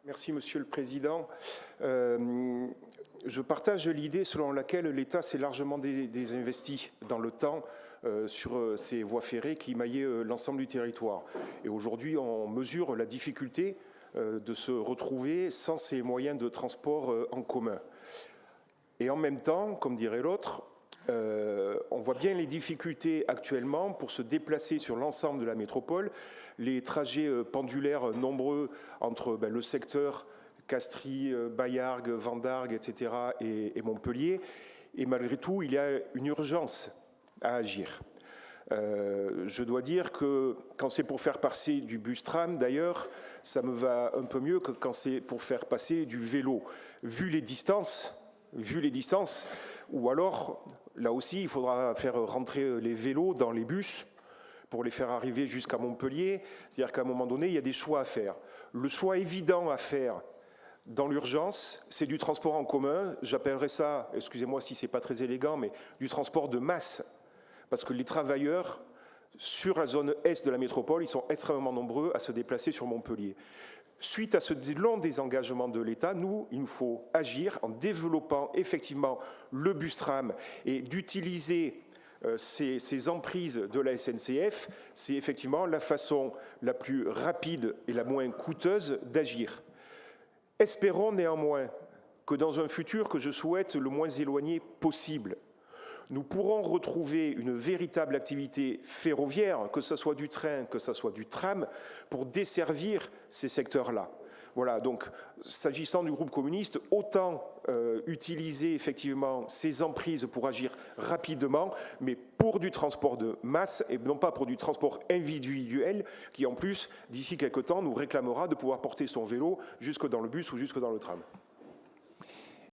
Merci Monsieur le Président. Je partage l'idée selon laquelle l'État s'est largement désinvesti dans le temps sur ces voies ferrées qui maillaient l'ensemble du territoire. Et aujourd'hui, on mesure la difficulté de se retrouver sans ces moyens de transport en commun. Et en même temps, comme dirait l'autre, on voit bien les difficultés actuellement pour se déplacer sur l'ensemble de la métropole, les trajets pendulaires nombreux entre le secteur Castries, Baillargues, Vendargues, etc. et Montpellier. Et malgré tout, il y a une urgence à agir. Je dois dire que quand c'est pour faire passer du bus-tram, d'ailleurs, ça me va un peu mieux que quand c'est pour faire passer du vélo. Vu les distances, ou alors, là aussi, il faudra faire rentrer les vélos dans les bus pour les faire arriver jusqu'à Montpellier. C'est-à-dire qu'à un moment donné, il y a des choix à faire. Le choix évident à faire dans l'urgence, c'est du transport en commun. J'appellerais ça, excusez-moi si c'est pas très élégant, mais du transport de masse. Parce que les travailleurs, sur la zone est de la métropole, ils sont extrêmement nombreux à se déplacer sur Montpellier. Suite à ce long désengagement de l'État, il nous faut agir en développant effectivement le bus-tram et d'utiliser ces emprises de la SNCF. C'est effectivement la façon la plus rapide et la moins coûteuse d'agir. Espérons néanmoins que dans un futur que je souhaite le moins éloigné possible, nous pourrons retrouver une véritable activité ferroviaire, que ce soit du train, que ce soit du tram, pour desservir ces secteurs-là. Voilà, donc s'agissant du groupe communiste, autant utiliser effectivement ces emprises pour agir rapidement, mais pour du transport de masse et non pas pour du transport individuel qui en plus, d'ici quelques temps, nous réclamera de pouvoir porter son vélo jusque dans le bus ou jusque dans le tram.